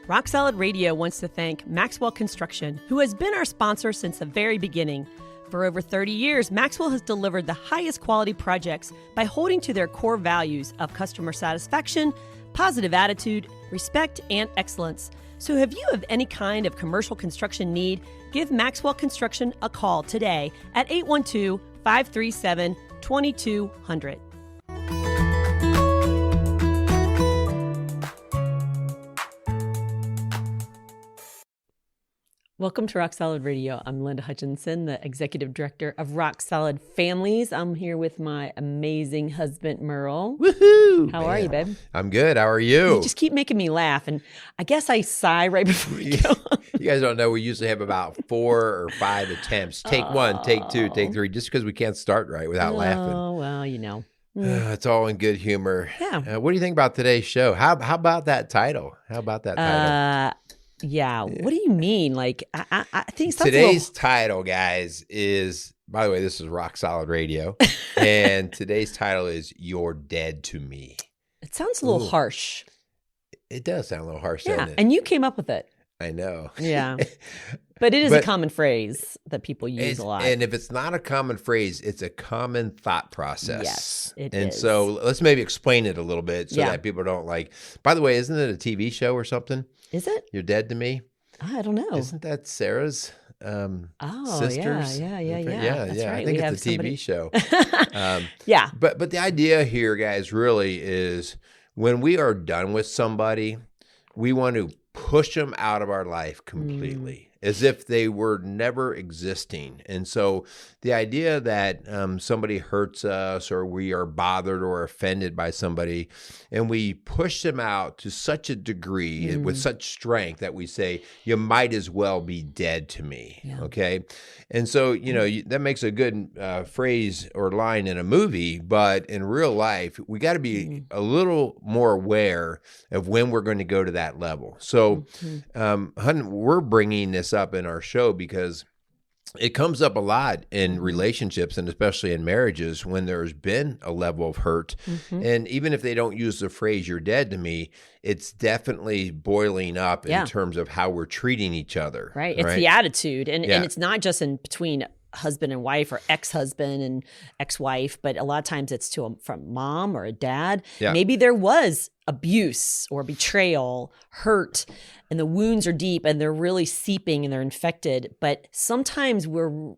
Rock Solid Radio wants to thank Maxwell Construction, who has been our sponsor since the very beginning. For over 30 years, Maxwell has delivered the highest quality projects by holding to their core values of customer satisfaction, positive attitude, respect, and excellence. So if you have any kind of commercial construction need, give Maxwell Construction a call today at 812-537-2200. Welcome to Rock Solid Radio. I'm Linda Hutchinson, the Executive Director of Rock Solid Families. I'm here with my amazing husband, Merrill. Woohoo! How are you, babe? I'm good. How are you? You just keep making me laugh, and I guess I sigh right before we go. You guys don't know, we usually have about 4 or 5 attempts. Take 1, take 2, take 3, just because we can't start right without laughing. Oh, well, you know. It's all in good humor. Yeah. What do you think about today's show? How about that title? How about that title? Yeah. What do you mean? Like, I think today's title, guys, is, by the way, this is Rock Solid Radio, and today's title is "You're Dead to Me." It sounds a little harsh. It does sound a little harsh, doesn't it? And you came up with it. I know. Yeah. But it is a common phrase that people use a lot. And if it's not a common phrase, it's a common thought process. Yes, it is. And is. so let's maybe explain it a little bit so that people don't like, by the way, isn't it a TV show or something? Is it? You're Dead to Me? I don't know. Isn't that Sarah's sisters? Yeah. That's right. I think it's a TV show. Yeah. But the idea here, guys, really is when we are done with somebody, we want to push them out of our life completely, as if they were never existing. And so the idea that somebody hurts us or we are bothered or offended by somebody, and we push them out to such a degree with such strength that we say, you might as well be dead to me. Yeah. Okay. And so, you know, that makes a good phrase or line in a movie, but in real life, we got to be a little more aware of when we're going to go to that level. So, we're bringing this up in our show because it comes up a lot in relationships and especially in marriages when there's been a level of hurt. And even if they don't use the phrase, "you're dead to me," it's definitely boiling up in terms of how we're treating each other. Right. It's the attitude. And it's not just in between husband and wife or ex-husband and ex-wife, but a lot of times it's from mom or a dad. Yeah. Maybe there was abuse or betrayal, hurt, and the wounds are deep and they're really seeping and they're infected. But sometimes we're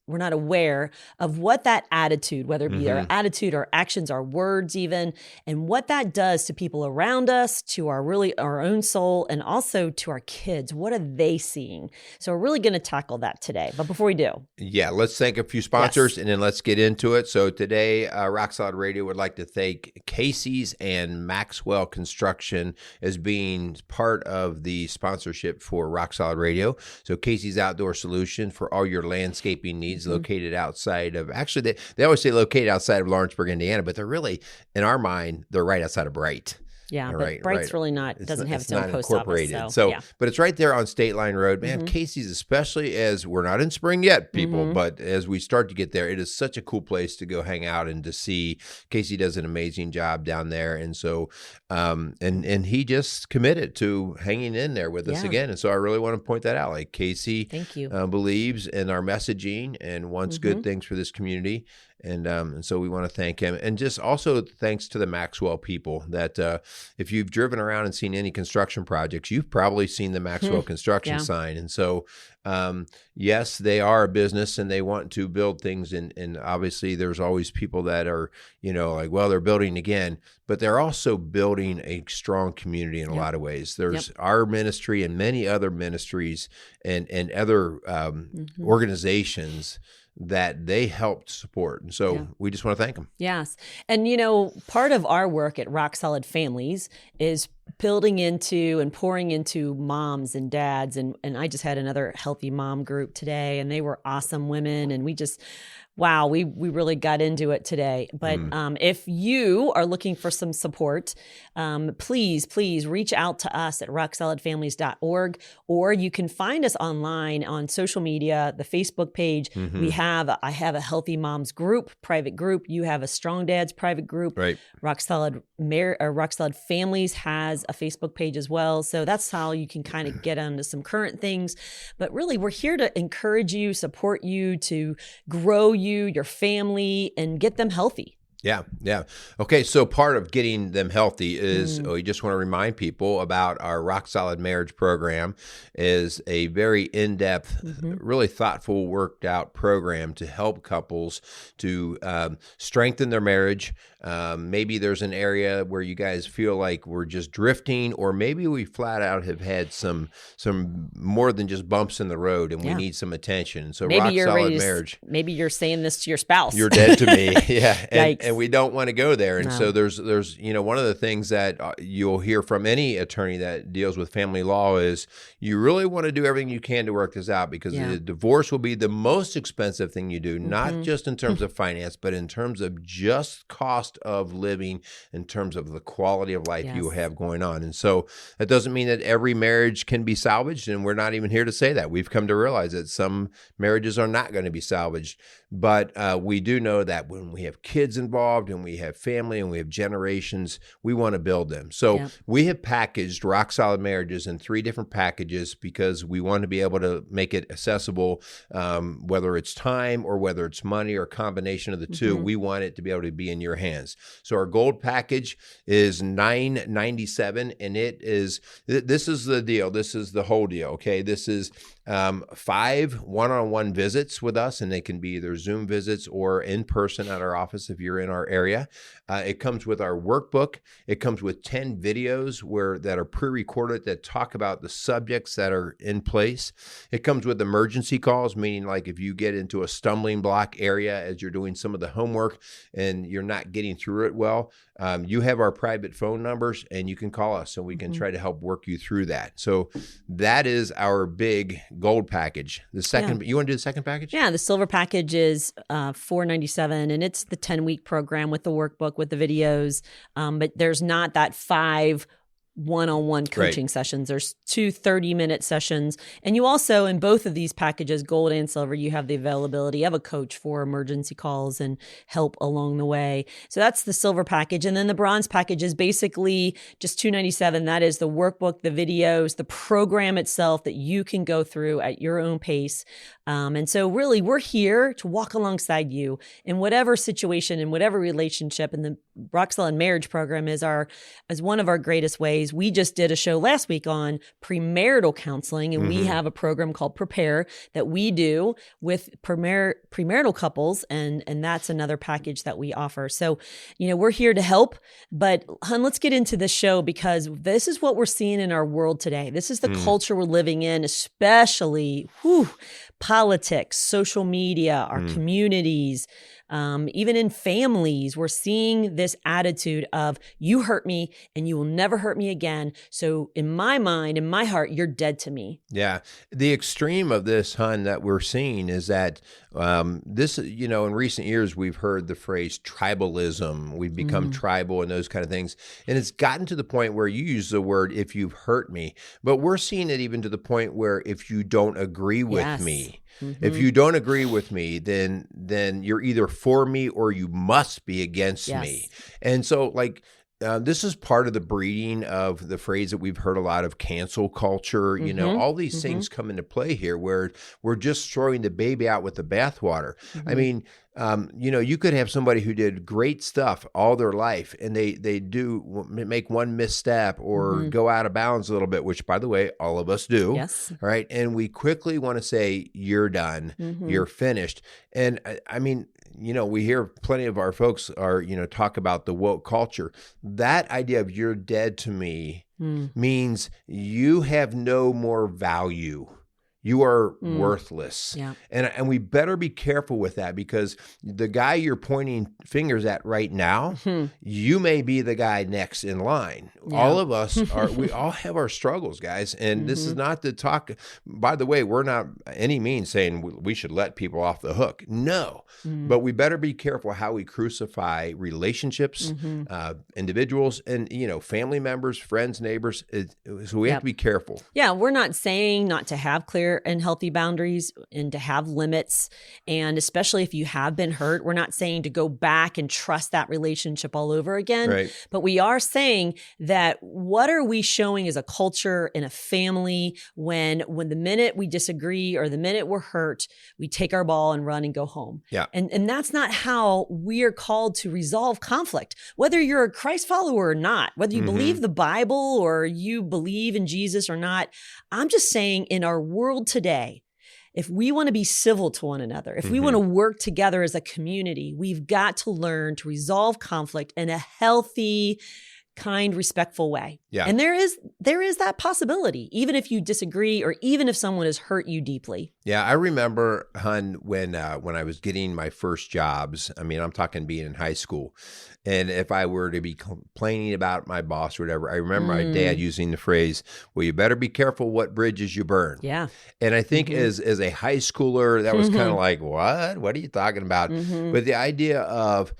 not aware of what that attitude, whether it be our attitude, our actions, our words even, and what that does to people around us, to our own soul, and also to our kids. What are they seeing? So we're really going to tackle that today. But before we do. Yeah, let's thank a few sponsors and then let's get into it. So today, Rock Solid Radio would like to thank Casey's and Maxwell Construction as being part of the sponsorship for Rock Solid Radio. So Casey's Outdoor Solution for all your landscaping needs. Located outside of, actually, they always say located outside of Lawrenceburg, Indiana, but they're really, in our mind, they're right outside of Bright. Yeah, but Bright's really doesn't have its own post office. So, but it's right there on State Line Road. Man, Casey's, especially as we're not in spring yet, people, but as we start to get there, it is such a cool place to go hang out and to see. Casey does an amazing job down there. And so, and he just committed to hanging in there with us again. And so I really want to point that out. Like Casey Thank you. Believes in our messaging and wants good things for this community. And so we want to thank him. And just also thanks to the Maxwell people that if you've driven around and seen any construction projects, you've probably seen the Maxwell construction sign. And so, yes, they are a business and they want to build things. And obviously there's always people that are, you know, like, well, they're building again, but they're also building a strong community in a lot of ways. There's our ministry and many other ministries and other organizations that they helped support. And so we just want to thank them. Yes. And, you know, part of our work at Rock Solid Families is building into and pouring into moms and dads. And I just had another healthy mom group today, and they were awesome women. And we just, wow, we really got into it today. But if you are looking for some support, please reach out to us at rocksolidfamilies.org, or you can find us online on social media, the Facebook page. I have a Healthy Moms group, private group. You have a Strong Dads private group. Right. Rock Solid Families has has a Facebook page as well. So that's how you can kind of get onto some current things. But really, we're here to encourage you, support you, to grow you, your family, and get them healthy. Yeah, yeah. Okay, so part of getting them healthy is we just want to remind people about our Rock Solid Marriage program. Is a very in-depth, really thoughtful, worked out program to help couples to strengthen their marriage. Maybe there's an area where you guys feel like we're just drifting, or maybe we flat out have had some more than just bumps in the road, and we need some attention. So maybe Rock Solid Marriage. Maybe you're saying this to your spouse. You're dead to me. Yeah. And we don't want to go there. And so there's one of the things that you'll hear from any attorney that deals with family law is you really want to do everything you can to work this out, because the divorce will be the most expensive thing you do, not just in terms of finance, but in terms of just cost of living, in terms of the quality of life you have going on. And so that doesn't mean that every marriage can be salvaged, and we're not even here to say that. We've come to realize that some marriages are not going to be salvaged, but we do know that when we have kids involved and we have family and we have generations, we want to build them. So we have packaged Rock Solid Marriages in 3 different packages because we want to be able to make it accessible, whether it's time or whether it's money or a combination of the two. We want it to be able to be in your hands. So our gold package is $997, and this is the deal. This is the whole deal. Okay, this is 5 one-on-one visits with us, and they can be either Zoom visits or in person at our office if you're in our area. It comes with our workbook. It comes with 10 videos that are pre-recorded that talk about the subjects that are in place. It comes with emergency calls, meaning like if you get into a stumbling block area as you're doing some of the homework and you're not getting through it well, you have our private phone numbers and you can call us, so we can try to help work you through that. So that is our big gold package. The second, you want to do the second package? Yeah, the silver package is $497, and it's the 10-week program with the workbook, with the videos. But there's not that 5 one-on-one coaching sessions. There's 2 30-minute sessions. And you also, in both of these packages, gold and silver, you have the availability of a coach for emergency calls and help along the way. So that's the silver package. And then the bronze package is basically just $297. That is the workbook, the videos, the program itself that you can go through at your own pace. And so really, we're here to walk alongside you in whatever situation, in whatever relationship. And the Rock Solid Marriage program is one of our greatest ways. We just did a show last week on premarital counseling, and we have a program called Prepare that we do with premarital couples, and that's another package that we offer. So, we're here to help, but hun, let's get into this show, because this is what we're seeing in our world today. This is the culture we're living in, especially politics, social media, our communities, even in families. We're seeing this attitude of, you hurt me and you will never hurt me again. So in my mind, in my heart, you're dead to me. Yeah. The extreme of this, hun, that we're seeing is that this, in recent years, we've heard the phrase tribalism. We've become tribal and those kind of things. And it's gotten to the point where you use the word, if you've hurt me, but we're seeing it even to the point where if you don't agree with me, if you don't agree with me, then you're either for me or you must be against me. And so this is part of the breeding of the phrase that we've heard a lot of, cancel culture. All these things come into play here where we're just throwing the baby out with the bathwater. I mean, you could have somebody who did great stuff all their life, and they do make one misstep or go out of bounds a little bit, which, by the way, all of us do. Yes. Right. And we quickly want to say, you're done, you're finished. And I mean, we hear plenty of our folks talk about the woke culture. That idea of you're dead to me means you have no more value. You are worthless. Yeah. And we better be careful with that, because the guy you're pointing fingers at right now, you may be the guy next in line. Yeah. All of us we all have our struggles, guys. And this is not to talk, by the way, we're not any means saying we should let people off the hook. No, but we better be careful how we crucify relationships, individuals, and, family members, friends, neighbors. So we have to be careful. Yeah. We're not saying not to have clear clear and healthy boundaries and to have limits. And especially if you have been hurt, we're not saying to go back and trust that relationship all over again. Right. But we are saying that what are we showing as a culture in a family when the minute we disagree or the minute we're hurt, we take our ball and run and go home. Yeah. And that's not how we are called to resolve conflict. Whether you're a Christ follower or not, whether you believe the Bible or you believe in Jesus or not, I'm just saying in our world today, if we want to be civil to one another, if we want to work together as a community, we've got to learn to resolve conflict in a healthy, kind, respectful way. Yeah. And there is that possibility, even if you disagree or even if someone has hurt you deeply. Yeah, I remember, Hun, when I was getting my first jobs, I mean, I'm talking being in high school, and if I were to be complaining about my boss or whatever, I remember my dad using the phrase, well, you better be careful what bridges you burn. Yeah. And I think as a high schooler, that was kind of like, what? What are you talking about? But the idea of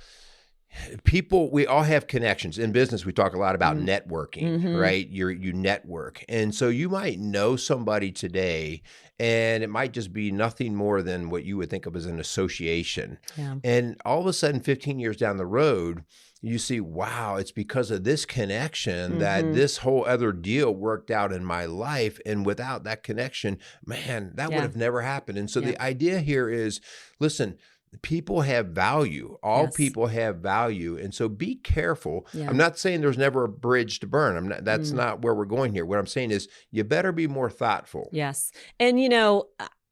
people, we all have connections. In business, we talk a lot about networking, right? You network. And so you might know somebody today, and it might just be nothing more than what you would think of as an association. Yeah. And all of a sudden, 15 years down the road, you see, wow, it's because of this connection that this whole other deal worked out in my life. And without that connection, man, that would have never happened. And so the idea here is, listen, people have value. All people have value. And so be careful. Yeah. I'm not saying there's never a bridge to burn. That's not where we're going here. What I'm saying is you better be more thoughtful. Yes. And,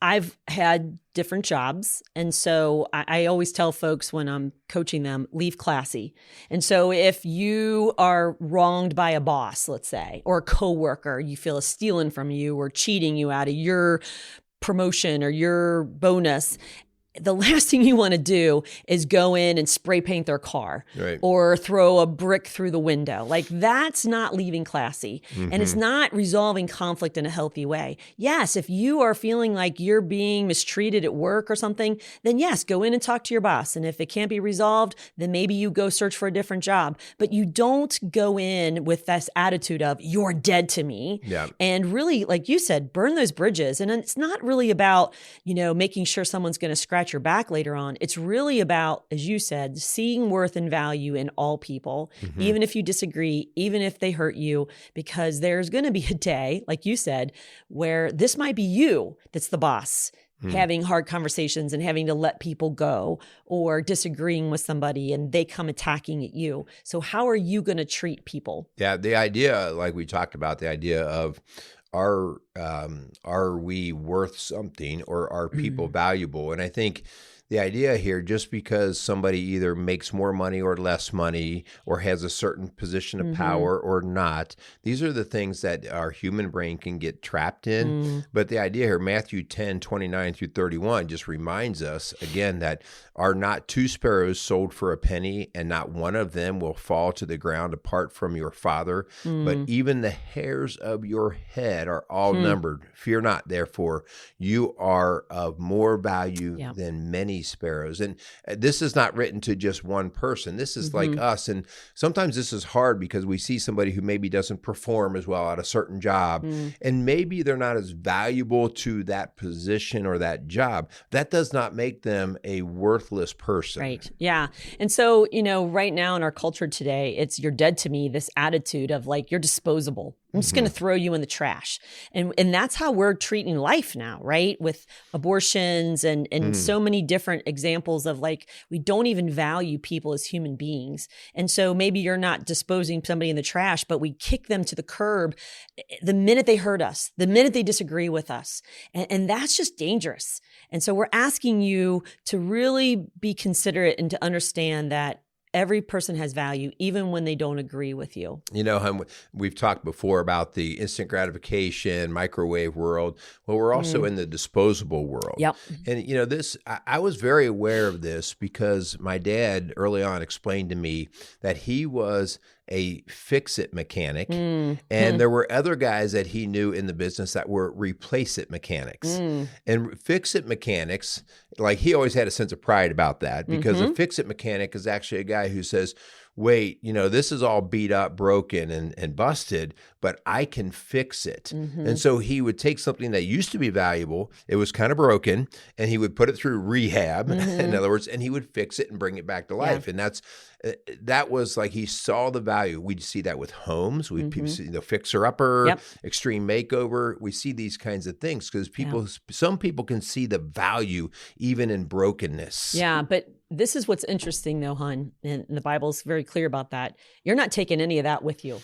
I've had different jobs. And so I always tell folks when I'm coaching them, leave classy. And so if you are wronged by a boss, let's say, or a coworker, you feel is stealing from you or cheating you out of your promotion or your bonus, the last thing you want to do is go in and spray paint their car or throw a brick through the window. Like, that's not leaving classy. And it's not resolving conflict in a healthy way. Yes, if you are feeling like you're being mistreated at work or something, then yes, go in and talk to your boss. And if it can't be resolved, then maybe you go search for a different job. But you don't go in with this attitude of, you're dead to me. Yeah. And really, like you said, burn those bridges. And it's not really about, making sure someone's going to scratch your back later on. It's really about, as you said, seeing worth and value in all people, even if you disagree, even if they hurt you, because there's going to be a day, like you said, where this might be you that's the boss, having hard conversations and having to let people go or disagreeing with somebody and they come attacking at you. So how are you going to treat people? Yeah, the idea, like we talked about, the idea of are we worth something, or are people valuable? And I think the idea here, just because somebody either makes more money or less money or has a certain position of power or not, these are the things that our human brain can get trapped in. But the idea here, Matthew 10:29-31, just reminds us again that are not two sparrows sold for a penny, and not one of them will fall to the ground apart from your Father. But even the hairs of your head are all numbered. Fear not, therefore, you are of more value than many sparrows. And this is not written to just one person. This is like us. And sometimes this is hard because we see somebody who maybe doesn't perform as well at a certain job, and maybe they're not as valuable to that position or that job. That does not make them a worthless person. Right. Yeah. And so, right now in our culture today, it's you're dead to me, this attitude of like, you're disposable. I'm just going to throw you in the trash. And that's how we're treating life now, right? With abortions and so many different examples of like, we don't even value people as human beings. And so maybe you're not disposing somebody in the trash, but we kick them to the curb the minute they hurt us, the minute they disagree with us. And that's just dangerous. And so we're asking you to really be considerate and to understand that every person has value, even when they don't agree with you. We've talked before about the instant gratification, microwave world. Well, we're also in the disposable world. Yep. And, I was very aware of this because my dad early on explained to me that he was a fix-it mechanic, and there were other guys that he knew in the business that were replace-it mechanics. And fix-it mechanics, like he always had a sense of pride about that, because a fix-it mechanic is actually a guy who says, wait, this is all beat up, broken, and busted, but I can fix it. And so he would take something that used to be valuable, it was kind of broken, and he would put it through rehab, in other words, and he would fix it and bring it back to life. And that was like he saw the value. We see that with homes. We see the fixer-upper, extreme makeover. We see these kinds of things because some people can see the value even in brokenness. Yeah, but this is what's interesting though, hon, and the Bible's very clear about that. You're not taking any of that with you.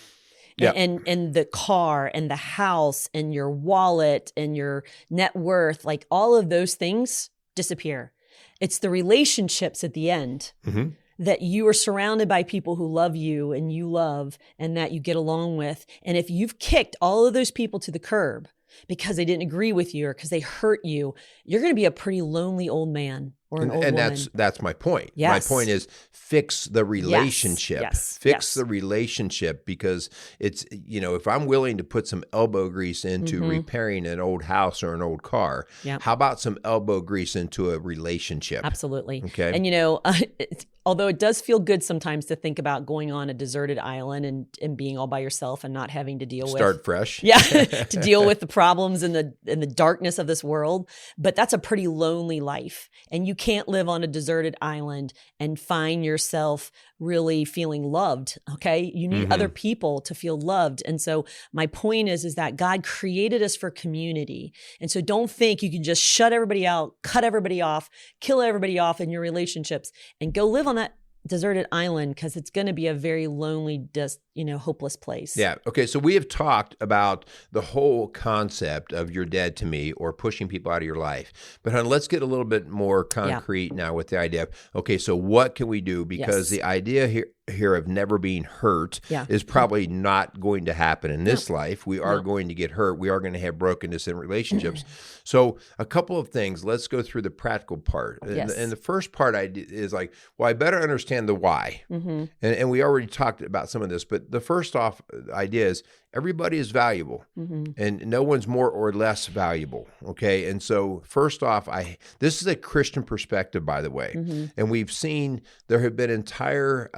And the car and the house and your wallet and your net worth, like all of those things disappear. It's the relationships at the end that you are surrounded by people who love you and you love and that you get along with. And if you've kicked all of those people to the curb because they didn't agree with you or because they hurt you, you're going to be a pretty lonely old man or an old woman. And that's my point. Yes. My point is fix the relationship. Fix the relationship, because it's, if I'm willing to put some elbow grease into repairing an old house or an old car, how about some elbow grease into a relationship? Absolutely. Okay. And although it does feel good sometimes to think about going on a deserted island and being all by yourself and not having to deal with start fresh. Yeah, to deal with the problems and the darkness of this world. But that's a pretty lonely life. And you can't live on a deserted island and find yourself really feeling loved. Okay. You need other people to feel loved. And so my point is that God created us for community. And so don't think you can just shut everybody out, cut everybody off, kill everybody off in your relationships and go live on that deserted island, because it's going to be a very lonely, hopeless place. Yeah. Okay. So we have talked about the whole concept of you're dead to me or pushing people out of your life. But let's get a little bit more concrete now with the idea of, okay, so what can we do? Because the idea here of never being hurt is probably not going to happen in this life. We are going to get hurt. We are going to have brokenness in relationships. So a couple of things. Let's go through the practical part. Yes. And the first part is like, well, I better understand the why. And we already talked about some of this, but the first off idea is everybody is valuable and no one's more or less valuable. Okay. And so first off, this is a Christian perspective, by the way. And we've seen there have been entire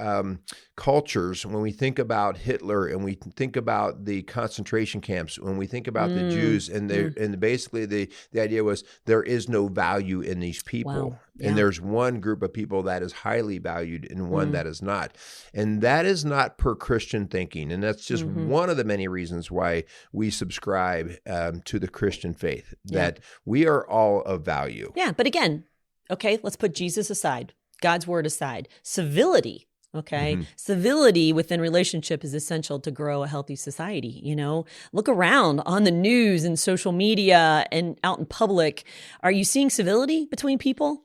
cultures, when we think about Hitler and we think about the concentration camps, when we think about the Jews, and basically the idea was there is no value in these people. Wow. Yeah. And there's one group of people that is highly valued and one that is not. And that is not per Christian thinking. And that's just one of the many reasons why we subscribe to the Christian faith, that we are all of value. Yeah. But again, okay, let's put Jesus aside, God's word aside. Civility. Okay. Civility within relationship is essential to grow a healthy society. Look around on the news and social media and out in public. Are you seeing civility between people?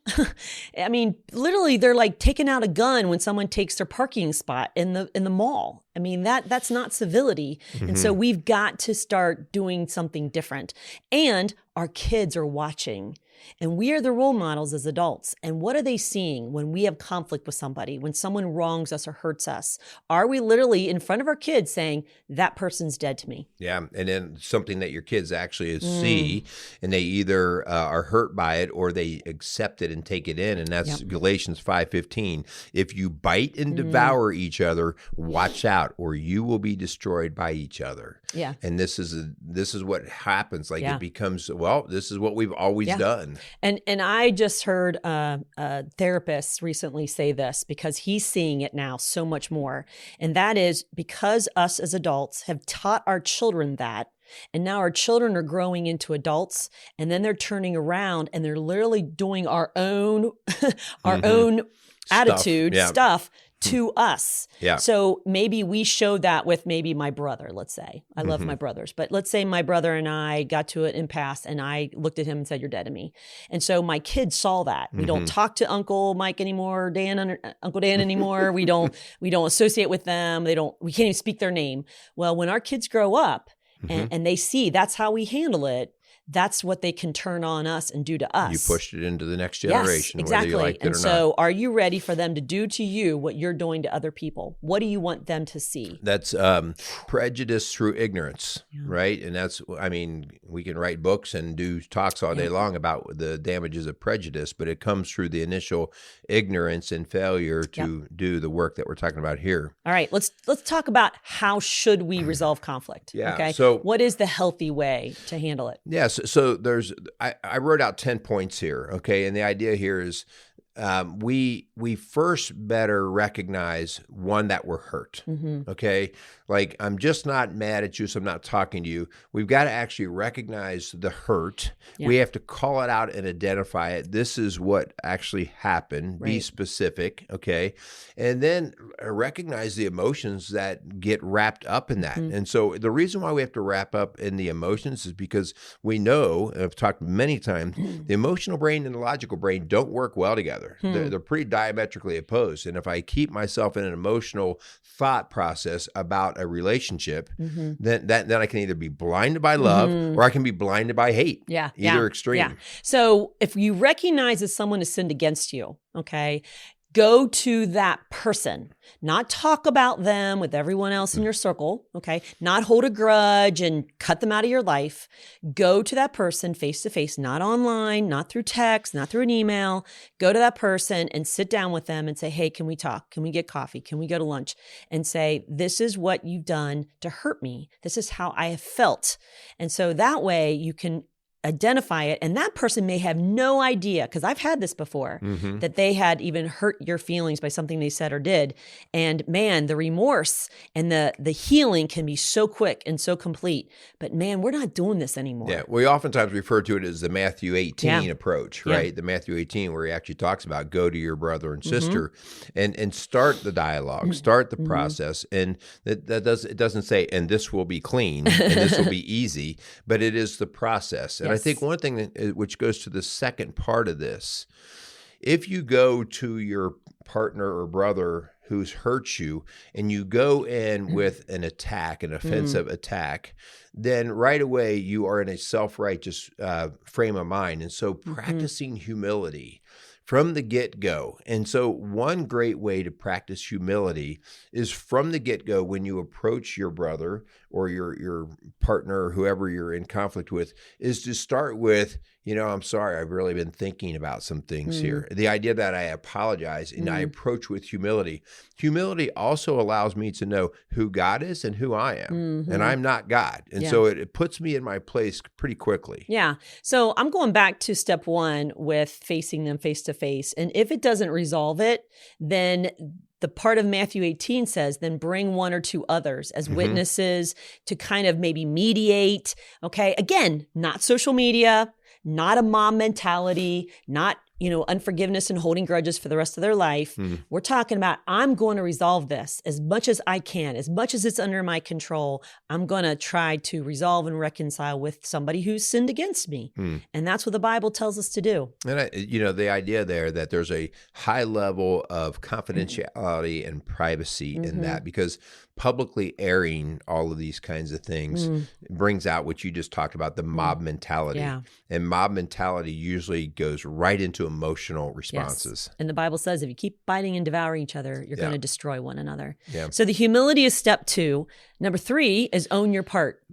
I mean, literally they're like taking out a gun when someone takes their parking spot in the mall. I mean, that's not civility. And so we've got to start doing something different. And our kids are watching. And we are the role models as adults. And what are they seeing when we have conflict with somebody, when someone wrongs us or hurts us? Are we literally in front of our kids saying, that person's dead to me? Yeah. And then something that your kids actually see, and they either are hurt by it or they accept it and take it in. And that's Galatians 5:15. If you bite and devour each other, watch out, or you will be destroyed by each other. Yeah. And this is what happens. Like it becomes, this is what we've always done. And I just heard a therapist recently say this, because he's seeing it now so much more. And that is because us as adults have taught our children that. And now our children are growing into adults, and then they're turning around and they're literally doing our own attitude stuff to us. Yeah. So maybe we show that with maybe my brother, let's say. I love my brothers, but let's say my brother and I got to an impasse and I looked at him and said, you're dead to me. And so my kids saw that. We don't talk to Uncle Mike anymore, Uncle Dan anymore. We don't associate with them. We can't even speak their name. Well, when our kids grow up and they see that's how we handle it, that's what they can turn on us and do to us. You pushed it into the next generation, yes, exactly. whether you liked it or not. And so are you ready for them to do to you what you're doing to other people? What do you want them to see? That's prejudice through ignorance, right? And that's, I mean, we can write books and do talks all day long about the damages of prejudice, but it comes through the initial ignorance and failure to do the work that we're talking about here. All right, let's talk about how should we resolve conflict. Yeah. Okay. So what is the healthy way to handle it? Yes. So I wrote out 10 points here. Okay. And the idea here is we first better recognize one that we're hurt. Okay. Like, I'm just not mad at you, so I'm not talking to you. We've got to actually recognize the hurt. We have to call it out and identify it. This is what actually happened. Be specific. Okay. And then recognize the emotions that get wrapped up in that. And so the reason why we have to wrap up in the emotions is because we know, and I've talked many times, the emotional brain and the logical brain don't work well together. They're pretty diametrically opposed. And if I keep myself in an emotional thought process about a relationship, then I can either be blinded by love or I can be blinded by hate. Either extreme. Yeah. So if you recognize that someone has sinned against you, okay, go to that person, not talk about them with everyone else in your circle, okay? Not hold a grudge and cut them out of your life. Go to that person face to face, not online, not through text, not through an email. Go to that person and sit down with them and say, hey, can we talk? Can we get coffee? Can we go to lunch? And say, this is what you've done to hurt me. This is how I have felt. And so that way you can identify it, and that person may have no idea, because I've had this before, that they had even hurt your feelings by something they said or did. And man, the remorse and the healing can be so quick and so complete. But man, we're not doing this anymore. Yeah, we oftentimes refer to it as the Matthew 18 approach, right? The Matthew 18, where he actually talks about go to your brother and sister and start the dialogue, start the process. And it doesn't say, and this will be clean and this will be easy, but it is the process. And I think one thing which goes to the second part of this, if you go to your partner or brother who's hurt you and you go in with an attack, an offensive attack, then right away you are in a self-righteous frame of mind. And so practicing humility from the get-go. And so one great way to practice humility is from the get-go when you approach your brother or your partner or whoever you're in conflict with, is to start with, I'm sorry, I've really been thinking about some things here. The idea that I apologize and I approach with humility. Humility also allows me to know who God is and who I am. And I'm not God. And so it puts me in my place pretty quickly. Yeah. So I'm going back to step one with facing them face to face. And if it doesn't resolve it, then the part of Matthew 18 says, then bring one or two others as witnesses to kind of maybe mediate. Okay. Again, not social media, not a mom mentality, not, unforgiveness and holding grudges for the rest of their life. We're talking about, I'm going to resolve this as much as I can, as much as it's under my control. I'm going to try to resolve and reconcile with somebody who's sinned against me. And that's what the Bible tells us to do. And the idea there that there's a high level of confidentiality and privacy in that, because publicly airing all of these kinds of things brings out what you just talked about, the mob mentality. And mob mentality usually goes right into emotional responses. And the Bible says if you keep biting and devouring each other, you're going to destroy one another. So the humility is step 2. Number 3 is own your part.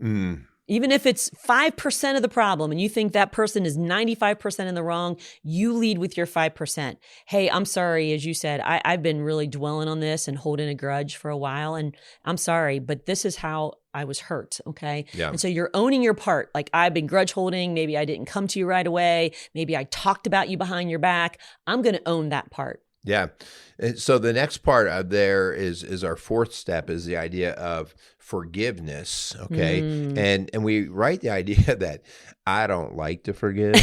Even if it's 5% of the problem and you think that person is 95% in the wrong, you lead with your 5%. Hey, I'm sorry, as you said, I've been really dwelling on this and holding a grudge for a while, and I'm sorry, but this is how I was hurt, okay? And so you're owning your part. Like, I've been grudge holding. Maybe I didn't come to you right away. Maybe I talked about you behind your back. I'm going to own that part. Yeah. And so the next part of there is our fourth step, is the idea of forgiveness. Okay. And we write the idea that I don't like to forgive.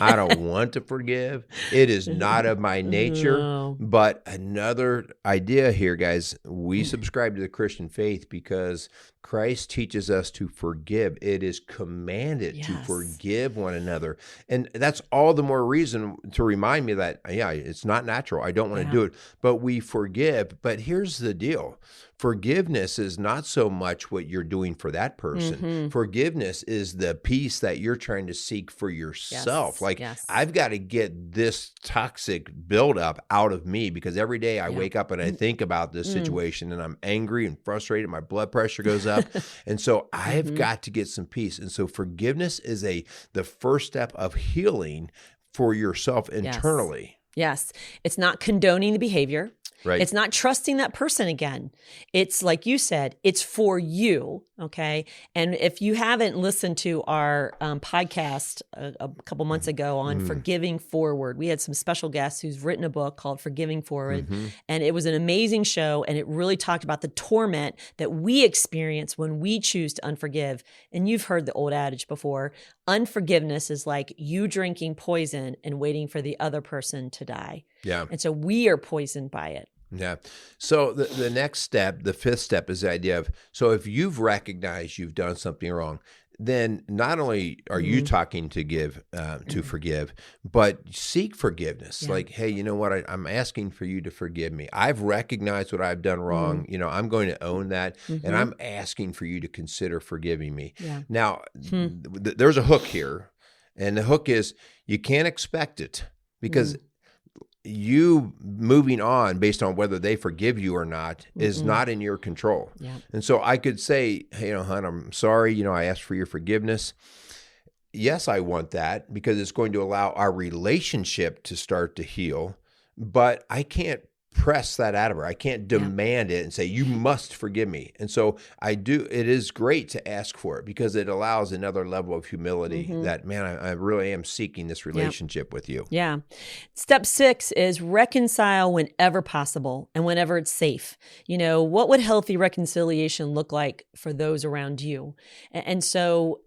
I don't want to forgive. It is not of my nature. No. But another idea here, guys, we subscribe to the Christian faith because Christ teaches us to forgive. It is commanded to forgive one another. And that's all the more reason to remind me that, it's not natural. I don't want to do it. But we forgive. But here's the deal. forgiveness is not so much what you're doing for that person. Forgiveness is the peace that you're trying to seek for yourself. I've got to get this toxic buildup out of me, because every day I wake up and I think about this situation and I'm angry and frustrated. My blood pressure goes up. And so I've got to get some peace. And so forgiveness is the first step of healing for yourself internally. Yes. It's not condoning the behavior. Right. It's not trusting that person again. It's like you said, it's for you. Okay. And if you haven't listened to our podcast a couple months ago on Forgiving Forward, we had some special guests who's written a book called Forgiving Forward. And it was an amazing show. And it really talked about the torment that we experience when we choose to unforgive. And you've heard the old adage before, unforgiveness is like you drinking poison and waiting for the other person to die. Yeah. And so we are poisoned by it. Yeah. So the next step, the fifth step, is the idea of, so if you've recognized you've done something wrong, then not only are you talking to forgive, but seek forgiveness. Like, hey, you know what? I'm asking for you to forgive me. I've recognized what I've done wrong. I'm going to own that. And I'm asking for you to consider forgiving me. Yeah. Now, there's a hook here. And the hook is you can't expect it, because you moving on based on whether they forgive you or not is not in your control. Yeah. And so I could say, hey, hon, I'm sorry. I asked for your forgiveness. Yes, I want that, because it's going to allow our relationship to start to heal, but I can't press that out of her. I can't demand it and say, you must forgive me. And so it is great to ask for it, because it allows another level of humility that, man, I really am seeking this relationship with you. Yeah. Step 6 is reconcile whenever possible and whenever it's safe. What would healthy reconciliation look like for those around you? And so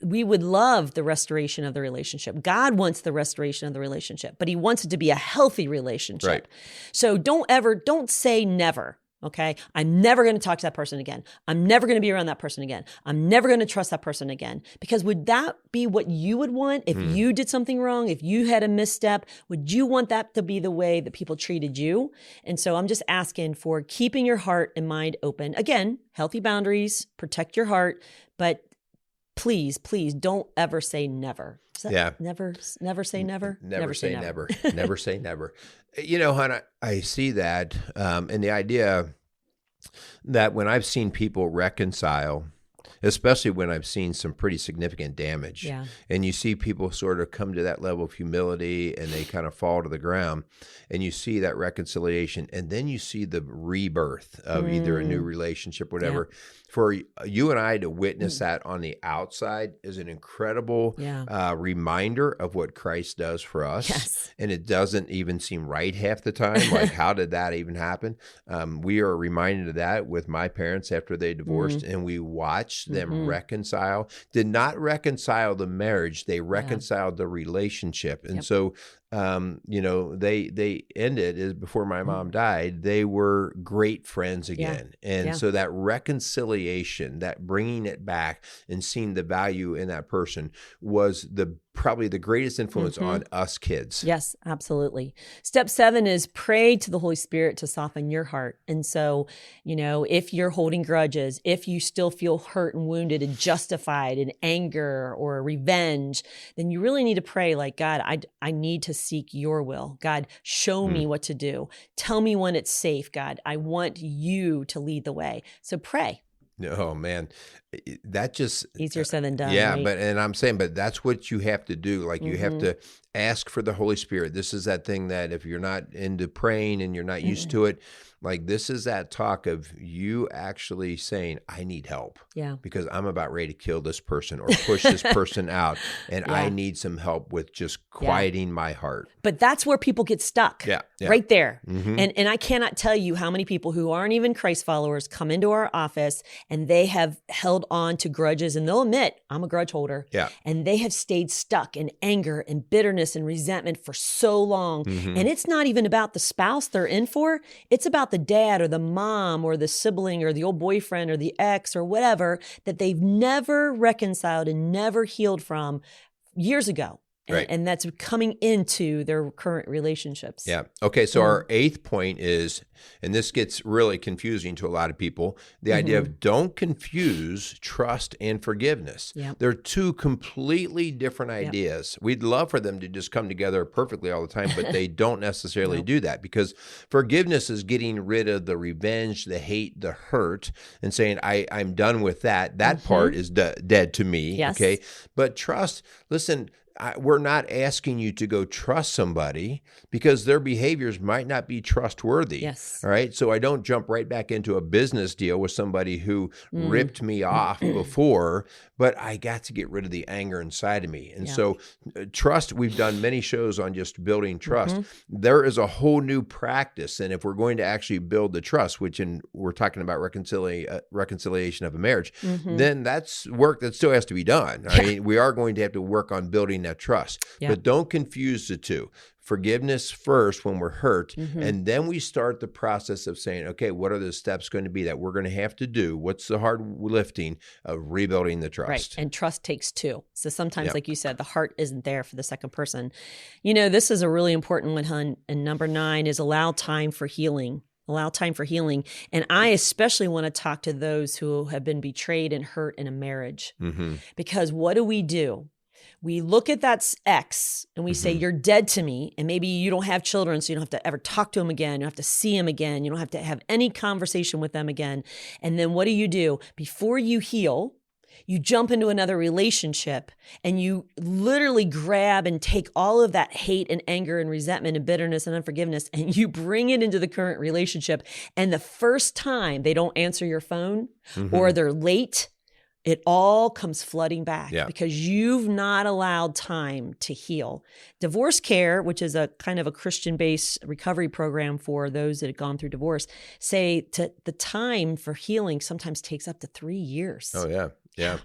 we would love the restoration of the relationship. God wants the restoration of the relationship, but he wants it to be a healthy relationship. Right. So don't say never. Okay. I'm never going to talk to that person again. I'm never going to be around that person again. I'm never going to trust that person again. Because would that be what you would want if you did something wrong? If you had a misstep, would you want that to be the way that people treated you? And so I'm just asking for keeping your heart and mind open. Again, healthy boundaries, protect your heart, but please don't ever say never. Never say never? Never say never. Never say never. Hon, I see that. And the idea that when I've seen people reconcile, especially when I've seen some pretty significant damage, and you see people sort of come to that level of humility and they kind of fall to the ground, and you see that reconciliation, and then you see the rebirth of either a new relationship, whatever. For you and I to witness that on the outside is an incredible reminder of what Christ does for us. Yes. And it doesn't even seem right half the time. Like, how did that even happen? We are reminded of that with my parents after they divorced, and we watched them reconcile. Did not reconcile the marriage, they reconciled the relationship. And so they ended is before my mom died, they were great friends again. And so that reconciliation, that bringing it back and seeing the value in that person was probably the greatest influence on us kids. Yes, absolutely. Step 7 is pray to the Holy Spirit to soften your heart. And so, if you're holding grudges, if you still feel hurt and wounded and justified in anger or revenge, then you really need to pray like, God, I need to seek your will. God, show me what to do. Tell me when it's safe, God. I want you to lead the way. So pray. Oh man, that just easier said than done. Yeah, right? but that's what you have to do. Like you have to ask for the Holy Spirit. This is that thing that if you're not into praying and you're not used to it, like this is that talk of you actually saying, I need help. Yeah. Because I'm about ready to kill this person or push this person out. And I need some help with just quieting my heart. But that's where people get stuck. Yeah. Right there. And I cannot tell you how many people who aren't even Christ followers come into our office and they have held on to grudges, and they'll admit, I'm a grudge holder. Yeah. And they have stayed stuck in anger and bitterness and resentment for so long. And it's not even about the spouse they're in for. It's about the dad or the mom or the sibling or the old boyfriend or the ex or whatever that they've never reconciled and never healed from years ago. Right. And that's coming into their current relationships. Yeah. Okay. So our 8th point is, and this gets really confusing to a lot of people, the idea of don't confuse trust and forgiveness. Yep. They're two completely different ideas. We'd love for them to just come together perfectly all the time, but they don't necessarily do that, because forgiveness is getting rid of the revenge, the hate, the hurt, and saying, I'm done with that. That part is dead to me. Yes. Okay. But trust, listen, we're not asking you to go trust somebody because their behaviors might not be trustworthy. Yes. All right. So I don't jump right back into a business deal with somebody who ripped me off before, but I got to get rid of the anger inside of me. And so trust, we've done many shows on just building trust. There is a whole new practice. And if we're going to actually build the trust, which we're talking about reconciliation of a marriage, then that's work that still has to be done. I mean, we are going to have to work on building that trust, but don't confuse the two. Forgiveness first when we're hurt, and then we start the process of saying, okay, what are the steps going to be that we're going to have to do? What's the hard lifting of rebuilding the trust? Right. And trust takes two. So sometimes, like you said, the heart isn't there for the second person. You know, this is a really important one, hun. And number 9 is allow time for healing. Allow time for healing. And I especially want to talk to those who have been betrayed and hurt in a marriage. Because what do? We look at that ex and we say, you're dead to me. And maybe you don't have children, so you don't have to ever talk to him again. You don't have to see him again. You don't have to have any conversation with them again. And then what do? Before you heal, you jump into another relationship and you literally grab and take all of that hate and anger and resentment and bitterness and unforgiveness and you bring it into the current relationship. And the first time they don't answer your phone or they're late, it all comes flooding back because you've not allowed time to heal. Divorce Care, which is a kind of a Christian-based recovery program for those that have gone through divorce, say the time for healing sometimes takes up to 3 years. Oh, yeah. Yeah.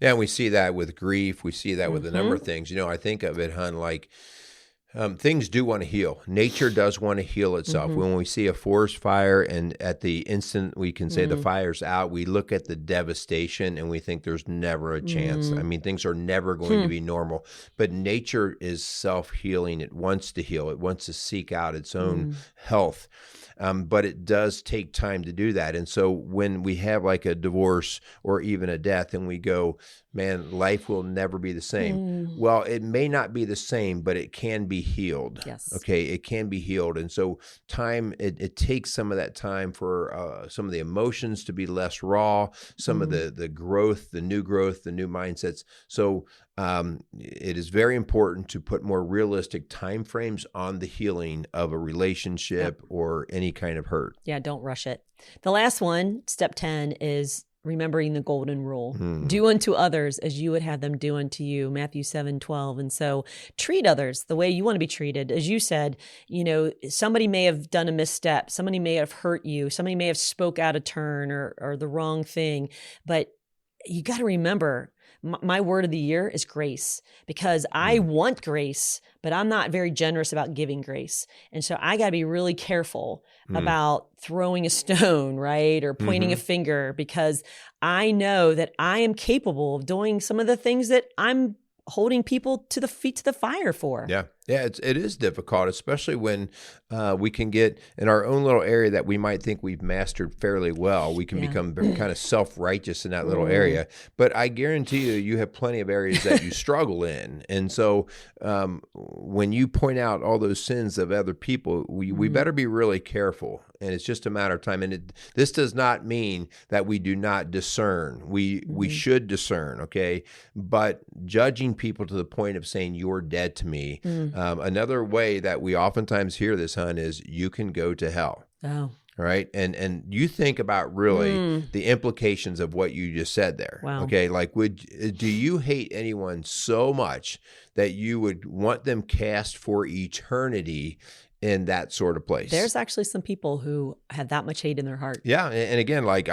Yeah. And we see that with grief. We see that with a number of things. You know, I think of it, hun, like things do want to heal. Nature does want to heal itself. When we see a forest fire and at the instant we can say the fire's out, we look at the devastation and we think there's never a chance. I mean, things are never going to be normal. But nature is self-healing. It wants to heal. It wants to seek out its own health. But it does take time to do that. And so when we have like a divorce or even a death and we go, man, life will never be the same. Well, it may not be the same, but it can be healed. Yes. Okay. It can be healed. And so time, it takes some of that time for some of the emotions to be less raw, some of the growth, the new mindsets. So it is very important to put more realistic time frames on the healing of a relationship or any kind of hurt. Yeah, don't rush it. The last one, step 10, is remembering the golden rule. Do unto others as you would have them do unto you, Matthew 7:12. And so treat others the way you want to be treated. As you said, you know, somebody may have done a misstep. Somebody may have hurt you. Somebody may have spoke out of turn or the wrong thing. But you got to remember, my word of the year is grace, because I want grace, but I'm not very generous about giving grace. And so I got to be really careful about throwing a stone, right? Or pointing a finger, because I know that I am capable of doing some of the things that I'm holding people to the feet to the fire for. Yeah. Yeah, it is difficult, especially when we can get in our own little area that we might think we've mastered fairly well. We can become kind of self-righteous in that little area. But I guarantee you have plenty of areas that you struggle in. And so when you point out all those sins of other people, we better be really careful. And it's just a matter of time. And this does not mean that we do not discern. We should discern, okay? But judging people to the point of saying, you're dead to me. Another way that we oftentimes hear this, hun, is you can go to hell. Oh. Right. And you think about really the implications of what you just said there. Wow. Okay. Like, do you hate anyone so much that you would want them cast for eternity in that sort of place? There's actually some people who have that much hate in their heart. Yeah. And again, like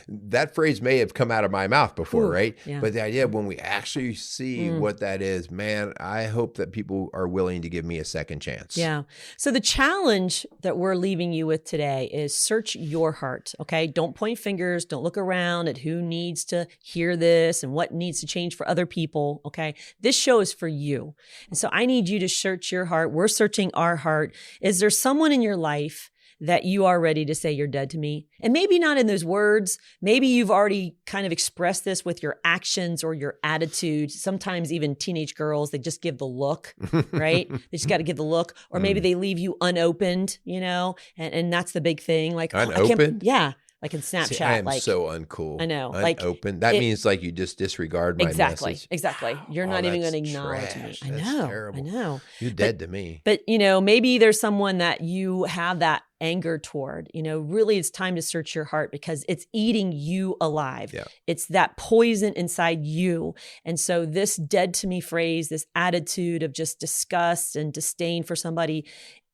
that phrase may have come out of my mouth before, Ooh, right? yeah. But the idea when we actually see what that is, man, I hope that people are willing to give me a second chance. Yeah. So the challenge that we're leaving you with today is search your heart. Okay. Don't point fingers. Don't look around at who needs to hear this and what needs to change for other people. Okay. This show is for you. And so I need you to search your heart. We're searching our heart. Is there someone in your life that you are ready to say you're dead to me? And maybe not in those words. Maybe you've already kind of expressed this with your actions or your attitude. Sometimes even teenage girls, they just give the look, right? They just got to give the look. Or maybe they leave you unopened, and that's the big thing. Like unopened? Yeah. Like in Snapchat. See, I am so uncool. I know. Unopened. That means like you just disregard my message. Exactly. You're not even going to acknowledge trash. me. That's terrible. I know. You're dead to me. But, maybe there's someone that you have that anger toward. Really it's time to search your heart because it's eating you alive. Yeah. It's that poison inside you. And so this dead to me phrase, this attitude of just disgust and disdain for somebody,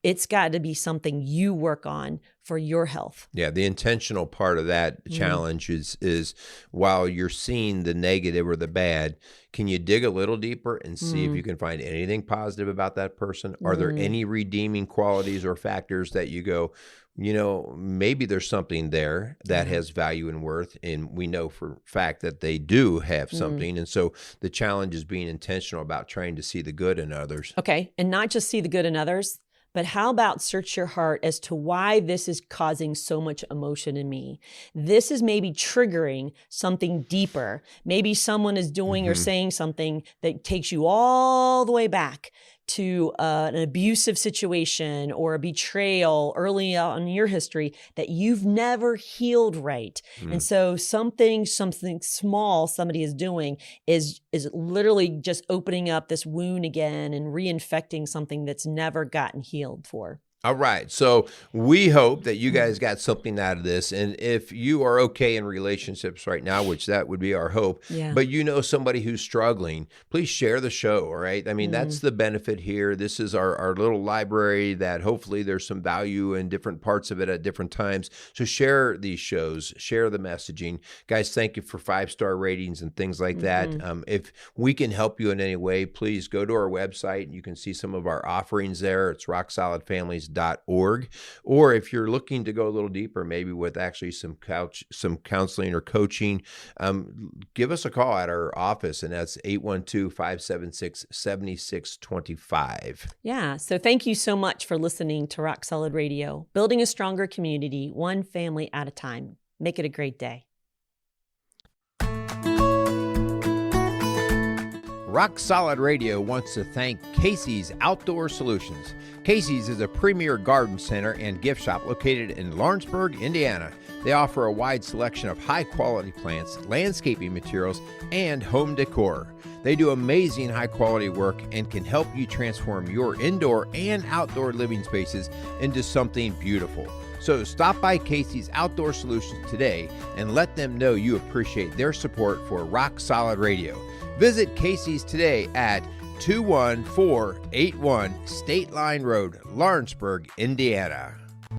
it's got to be something you work on for your health. Yeah, the intentional part of that challenge is while you're seeing the negative or the bad, can you dig a little deeper and see if you can find anything positive about that person? Are there any redeeming qualities or factors that you go, maybe there's something there that has value and worth, and we know for a fact that they do have something. And so the challenge is being intentional about trying to see the good in others. Okay, and not just see the good in others, but how about search your heart as to why this is causing so much emotion in me? This is maybe triggering something deeper. Maybe someone is doing or saying something that takes you all the way back to an abusive situation or a betrayal early on in your history that you've never healed right. And so something small somebody is doing is literally just opening up this wound again and reinfecting something that's never gotten healed for. All right. So we hope that you guys got something out of this. And if you are okay in relationships right now, which that would be our hope, but somebody who's struggling, please share the show. All right. I mean, that's the benefit here. This is our little library that hopefully there's some value in different parts of it at different times. So share these shows, share the messaging. Guys, thank you for 5-star ratings and things like that. If we can help you in any way, please go to our website. You can see some of our offerings there. It's rocksolidfamilies.org. Or if you're looking to go a little deeper, maybe with actually some counseling or coaching, give us a call at our office, and that's 812-576-7625. Yeah. So thank you so much for listening to Rock Solid Radio, building a stronger community, one family at a time. Make it a great day. Rock Solid Radio wants to thank Casey's Outdoor Solutions. Casey's is a premier garden center and gift shop located in Lawrenceburg, Indiana. They offer a wide selection of high-quality plants, landscaping materials, and home decor. They do amazing high-quality work and can help you transform your indoor and outdoor living spaces into something beautiful. So stop by Casey's Outdoor Solutions today and let them know you appreciate their support for Rock Solid Radio. Visit Casey's today at 21481 State Line Road, Lawrenceburg, Indiana.